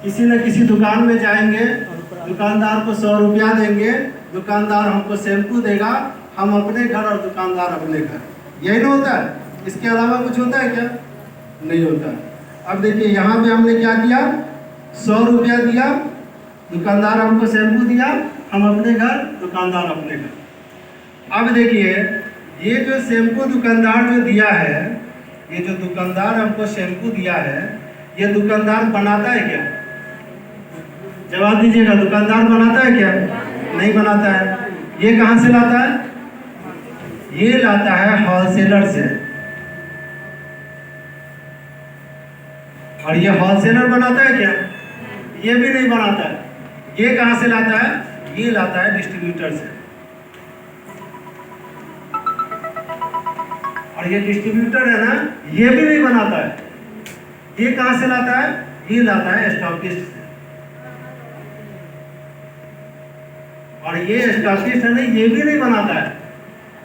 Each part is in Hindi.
किसी न किसी दुकान में जाएंगे, दुकानदार को 100 रुपया देंगे, दुकानदार हमको शैम्पू देगा, हम अपने घर और दुकानदार अपने घर, यही ना होता है। इसके अलावा कुछ होता है क्या? नहीं होता है। अब देखिए यहाँ पे हमने क्या किया, 100 रुपया दिया, दुकानदार हमको शैम्पू दिया, हम अपने घर, दुकानदार अपने घर। अब देखिए ये जो शैम्पू दुकानदार जो दिया है, ये जो दुकानदार हमको शैम्पू दिया है, ये दुकानदार बनाता है क्या? जवाब दीजिएगा, दुकानदार बनाता है क्या? नहीं बनाता है। ये कहाँ से लाता है? ये लाता है होलसेलर से, और ये होलसेलर बनाता है क्या? ये भी नहीं बनाता है। ये कहाँ से लाता है? ये लाता है डिस्ट्रीब्यूटर से, और ये डिस्ट्रीब्यूटर है ना, ये भी नहीं बनाता है। ये कहाँ से लाता है? ये लाता है स्टॉकिस्ट से, और ये स्टॉकिस्ट है ना, ये भी नहीं बनाता है।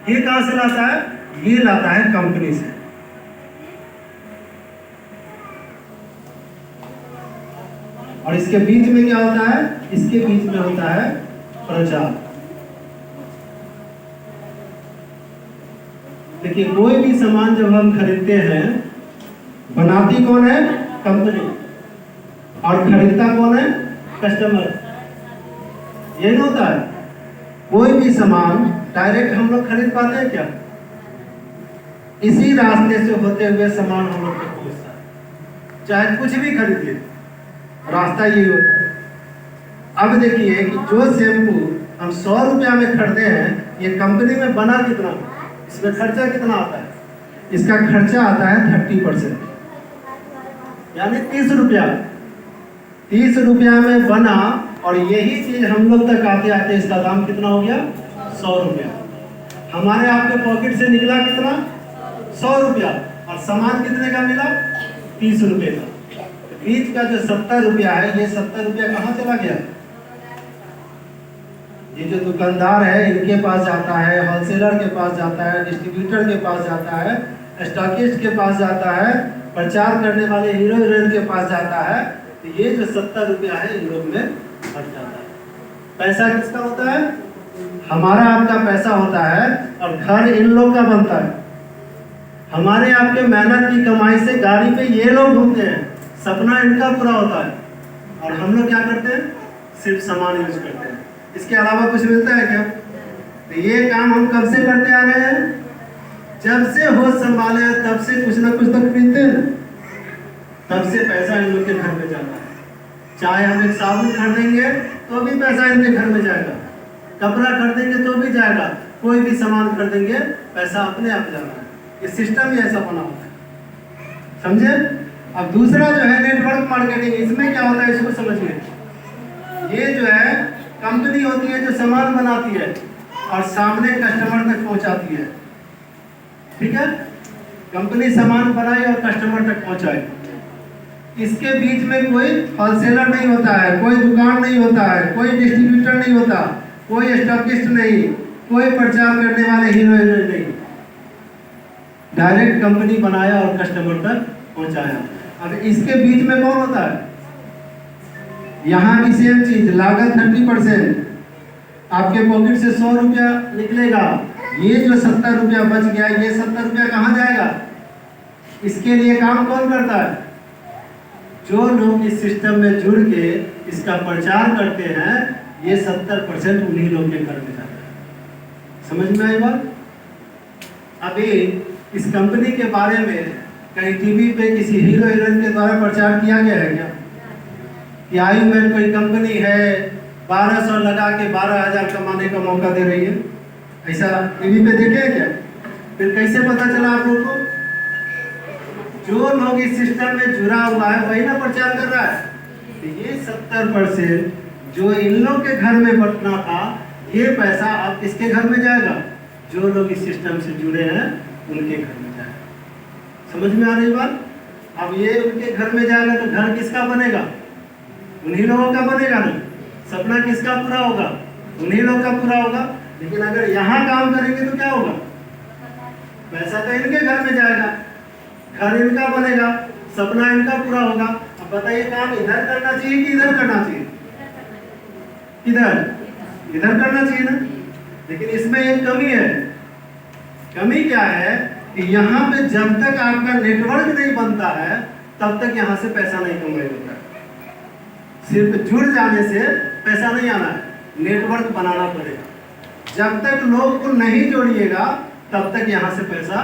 ये कहाँ से लाता है? ये लाता है कंपनी से। और इसके बीच में क्या होता है? इसके बीच में होता है प्रचार। देखिए कोई भी सामान जब हम खरीदते हैं, बनाती कौन है? कंपनी, और खरीदता कौन है? कस्टमर। ये नहीं होता है। कोई भी सामान डायरेक्ट हम लोग खरीद पाते हैं क्या? इसी रास्ते से होते हुए सामान हम लोग तक पहुंचता है। चाहे कुछ भी खरीदिए, रास्ता यही होता है। अब देखिए कि जो शैम्पू हम 100 रुपया में खरीदे हैं, ये कंपनी में बना कितना, इसमें खर्चा कितना आता है? इसका खर्चा आता है 30%, यानी 30 रुपया। 30 रुपया में बना, और यही चीज हम लोग तक आते आते इसका दाम कितना हो गया? 100 रुपया। हमारे आपके पॉकेट से निकला कितना? 100 रुपया, और सामान कितने का मिला? 30 रुपये का। बीच का जो 70 रुपया है, ये 70 रुपया कहाँ चला गया? ये जो दुकानदार है इनके पास जाता है, होलसेलर के पास जाता है, डिस्ट्रीब्यूटर के पास जाता है, स्टॉकिस्ट के पास जाता है, प्रचार करने वाले हीरो हीरोइन के पास जाता है। तो ये जो 70 रुपया है इन लोग में फट जाता है। पैसा किसका होता है? हमारा आपका पैसा होता है, और घर इन लोग का बनता है। हमारे आपके मेहनत की कमाई से गाड़ी पे ये लोग घूमते हैं, सपना इनका पूरा होता है, और हम लोग क्या करते हैं? सिर्फ सामान यूज करते हैं। इसके अलावा कुछ मिलता है क्या? तो ये काम हम कब से करते आ रहे हैं? जब से होश संभाले तब से कुछ ना कुछ तो खरीदते हैं, तब से पैसा इन लोग के घर में जाता है। चाहे हम एक साबुन खरीदेंगे तो भी पैसा इनके घर में जाएगा, कपड़ा खरीदेंगे तो भी जाएगा, कोई भी सामान खरीदेंगे पैसा अपने आप जाना है। ये सिस्टम ही ऐसा बना होता है, समझे? अब दूसरा जो है नेटवर्क मार्केटिंग, इसमें क्या होता है इसको समझिए। ये जो है कंपनी होती है जो सामान बनाती है और सामने कस्टमर तक पहुंचाती है, ठीक है? कंपनी सामान बनाई और कस्टमर तक पहुंचाई। इसके बीच में कोई होलसेलर नहीं होता है, कोई दुकान नहीं होता है, कोई डिस्ट्रीब्यूटर नहीं होता, कोई स्टॉकिस्ट नहीं, कोई प्रचार करने वाले हीरो हीरोइन नहीं। डायरेक्ट कंपनी बनाया और कस्टमर तक पहुंचाया। अब इसके बीच में कौन होता है? यहाँ भी सेम चीज, लागत 30%। आपके पॉकेट से 100 रुपया निकलेगा, ये जो 70 रुपया बच गया, ये 70 रुपया कहाँ जाएगा? इसके लिए काम कौन करता है? जो लोग इस सिस्टम में जुड़ के इसका प्रचार करते हैं, ये 70% उन्हीं लोग के घर में जाता है। समझ में आई बात? अभी इस कंपनी के बारे में कहीं टीवी पे किसी हीरो हीरोइन के द्वारा प्रचार किया गया है क्या? कि आयुर्वेद कोई कंपनी है 1200 लगा के 12,000 कमाने का मौका दे रही है, ऐसा टीवी पे देखे क्या? फिर कैसे पता चला आप लोग को? जो लोग इस सिस्टम में जुड़ा हुआ है वही ना प्रचार कर रहा है। तो ये 70% जो इन लोग के घर में बंटना था, ये पैसा अब किसके घर में जाएगा? जो लोग इस सिस्टम से जुड़े हैं उनके घर में जाएगा। समझ में आ रही बात? अब ये उनके घर में जाएगा तो घर किसका बनेगा? उन्हीं लोगों का बनेगा ना। सपना किसका पूरा होगा? उन्हीं लोगों का पूरा होगा। लेकिन अगर यहाँ काम करेंगे तो क्या होगा? पैसा तो इनके घर में जाएगा, घर इनका बनेगा, सपना इनका पूरा होगा। अब अब बताइए काम इधर करना चाहिए कि इधर करना चाहिए? किधर? इधर करना चाहिए ना। लेकिन इसमें एक कमी है। कमी क्या है कि यहाँ पे जब तक आपका नेटवर्क नहीं बनता है तब तक यहाँ से पैसा नहीं कमाया जाता है। सिर्फ जुड़ जाने से पैसा नहीं आना है, नेटवर्क बनाना पड़ेगा। जब तक लोग को नहीं जोड़िएगा तब तक यहाँ से पैसा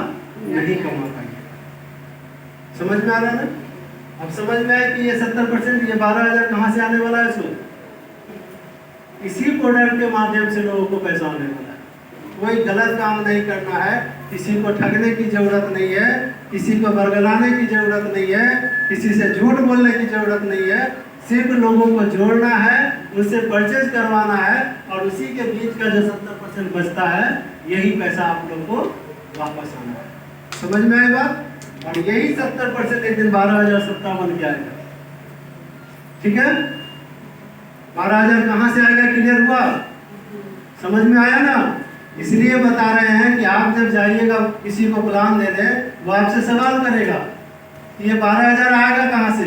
नहीं कमा पाएंगे। समझ में आ रहा है ना? अब समझ में आया कि ये 70%, ये 12,000 कहाँ से आने वाला है? सो इसी प्रोडक्ट के माध्यम से लोगों को पैसा आने वाला है। कोई गलत काम नहीं करना है, किसी को ठगने की जरूरत नहीं है, किसी को बरगलाने की जरूरत नहीं है, किसी से झूठ बोलने की जरूरत नहीं है। सिर्फ लोगों को जोड़ना है, उससे परचेज करवाना है और उसी के बीच का जो 70% बचता है यही पैसा आप लोग को वापस आना है। समझ में आई बात? और यही 70% एक दिन 12,057 बन के आएगा। ठीक है? 12,000 कहाँ से आएगा? क्लियर हुआ? समझ में आया ना? इसलिए बता रहे हैं कि आप जब जाइएगा किसी को प्लान देने, वो आपसे सवाल करेगा कि ये 12,000 आएगा कहाँ से,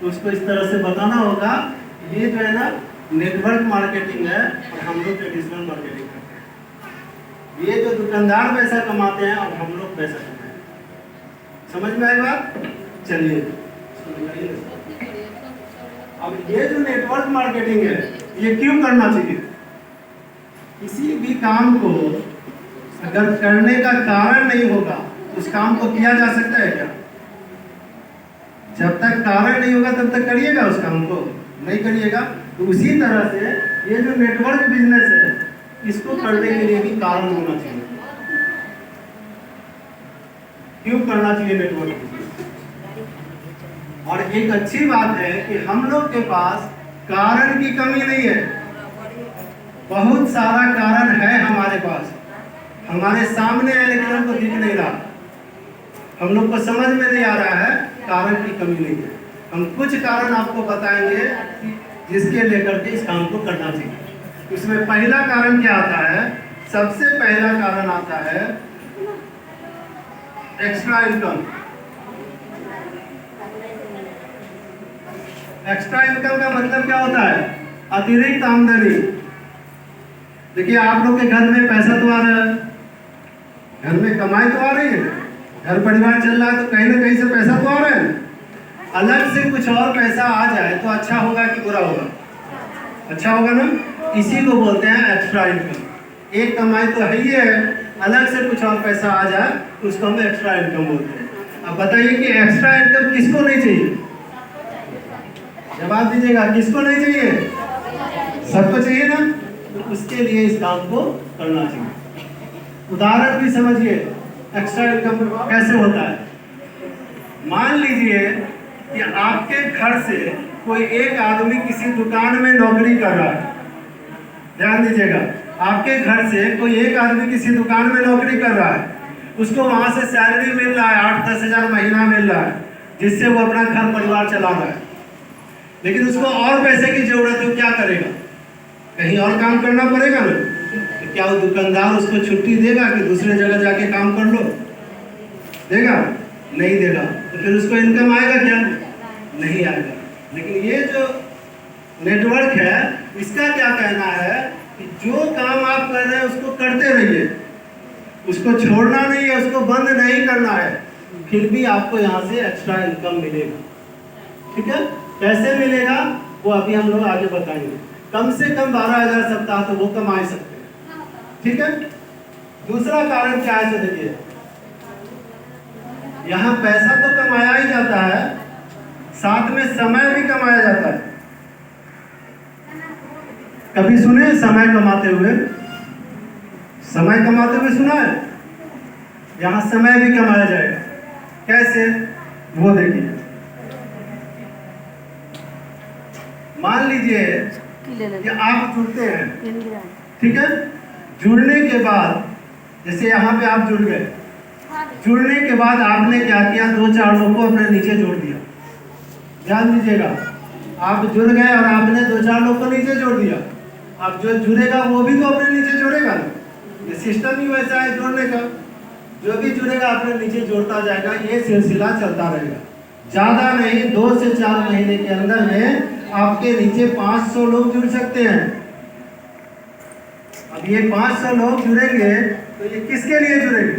तो उसको इस तरह से बताना होगा ये जो है ना नेटवर्क मार्केटिंग है और हम लोग ट्रेडिशनल मार्केटिंग करते हैं। ये जो दुकानदार पैसा कमाते हैं और हम लोग पैसा कमाते हैं। समझ में आई बात? चलिए अब ये जो नेटवर्क मार्केटिंग है ये क्यों करना चाहिए? किसी भी काम को अगर करने का कारण नहीं होगा उस काम को किया जा सकता है क्या? जब तक कारण नहीं होगा तब तक करिएगा उस काम को? नहीं करिएगा। तो उसी तरह से ये जो नेटवर्क बिजनेस है इसको करने के लिए भी कारण होना चाहिए। क्यों करना चाहिए नेटवर्क बिजनेस? और एक अच्छी बात है कि हम लोग के पास कारण की कमी नहीं है, बहुत सारा कारण है हमारे पास, हमारे सामने है लेकिन हमको दिख नहीं रहा, हम लोग को समझ में नहीं आ रहा है। कारण की कमी नहीं है। हम कुछ कारण आपको बताएंगे जिसके लेकर के इस काम को करना चाहिए। इसमें पहला कारण क्या आता है? सबसे पहला कारण आता है एक्स्ट्रा इनकम। एक्स्ट्रा इनकम का मतलब क्या होता है? अतिरिक्त आमदनी। देखिए आप लोग के घर में पैसा तो आ रहा है, घर में कमाई तो आ रही है, घर परिवार चल रहा है, तो कहीं ना कहीं से पैसा तो आ रहा है। अलग से कुछ और पैसा आ जाए तो अच्छा होगा कि बुरा होगा? अच्छा होगा ना। इसी को बोलते हैं एक्स्ट्रा इनकम। एक कमाई तो है ही है, अलग से कुछ और पैसा आ जाए तो उसको हम एक्स्ट्रा इनकम बोलते हैं। अब बताइए कि एक्स्ट्रा इनकम किसको नहीं चाहिए? जवाब दीजिएगा, किसको नहीं चाहिए? सबको चाहिए ना। तो उसके लिए इस काम को करना चाहिए। उदाहरण भी समझिए एक्स्ट्रा इनकम कैसे होता है। मान लीजिए कि आपके घर से कोई एक आदमी किसी दुकान में नौकरी कर रहा है। ध्यान दीजिएगा, आपके घर से कोई एक आदमी किसी दुकान में नौकरी कर रहा है, उसको वहां से सैलरी मिल रहा है, 8-10 हजार महीना मिल रहा है, जिससे वो अपना घर परिवार चला रहा है। लेकिन उसको और पैसे की जरूरत है, क्या करेगा? कहीं और काम करना पड़ेगा ना। तो क्या वो दुकानदार उसको छुट्टी देगा कि दूसरे जगह जाके काम कर लो? देगा? नहीं देगा। तो फिर उसको इनकम आएगा क्या? नहीं आएगा। लेकिन ये जो नेटवर्क है इसका क्या कहना है कि जो काम आप कर रहे हैं उसको करते रहिए, उसको छोड़ना नहीं है, उसको बंद नहीं करना है, फिर भी आपको यहाँ से एक्स्ट्रा इनकम मिलेगा। ठीक है? कैसे मिलेगा वो अभी हम लोग आगे बताएंगे। कम से कम 12,000 सप्ताह तो वो कमा सकते हैं। ठीक है? दूसरा कारण क्या है? देखिए यहाँ पैसा तो कमाया ही जाता है, साथ में समय भी कमाया जाता है। कभी सुने समय कमाते हुए? समय कमाते हुए सुना है? यहाँ समय भी कमाया जाएगा। कैसे? वो देखिए, मान लीजिए कि आप जुड़ते हैं। ठीक है? जुड़ने के बाद जैसे यहाँ पे आप जुड़ गए, जुड़ने के बाद आपने क्या किया? 2-4 लोगों को अपने नीचे जोड़ दिया। ध्यान दीजिएगा, आप जुड़ गए और आपने 2-4 लोगों को नीचे जोड़ दिया। अब जो जुड़ेगा वो भी तो अपने नीचे जोड़ेगा ना। ये सिस्टम ही वैसा है जोड़ने का। जो भी जुड़ेगा अपने नीचे जोड़ता जाएगा, ये सिलसिला चलता रहेगा। ज़्यादा नहीं, 2 से 4 महीने के अंदर में आपके नीचे 500 लोग जुड़ सकते हैं। अब ये 500 लोग जुड़ेंगे तो ये किसके लिए जुड़ेंगे?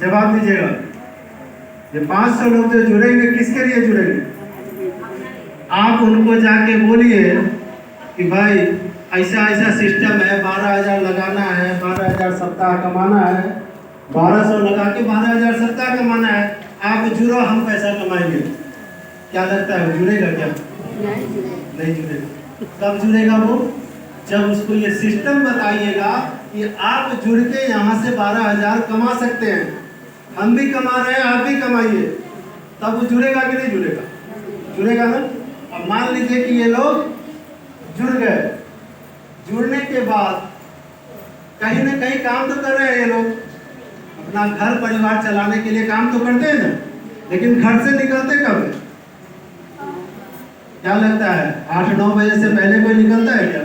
जवाब दीजिएगा। ये 500 लोग जो जुड़ेंगे किसके लिए जुड़ेंगे? आप उनको जाके बोलिए कि भाई ऐसा ऐसा सिस्टम है, 12,000 लगाना है, 12,000 सप्ताह कमाना है, 1200 लगा के 12,000 सप्ताह कमाना है, आप जुड़ो, हम पैसा कमाएंगे। क्या लगता है जुड़ेगा क्या? नहीं जुड़ेगा। कब जुड़ेगा वो? जब उसको ये सिस्टम बताइएगा कि आप जुड़ के यहाँ से 12,000 कमा सकते हैं, हम भी कमा रहे हैं, आप भी कमाइए, तब वो जुड़ेगा कि नहीं जुड़ेगा? जुड़ेगा ना। अब मान लीजिए कि ये लोग जुड़ गए, जुड़ने के बाद कहीं ना कहीं काम तो कर रहे हैं ये लोग, अपना घर परिवार चलाने के लिए काम तो करते हैं ना, लेकिन घर से निकलते कब है? क्या लगता है 8-9 बजे से पहले कोई निकलता है क्या?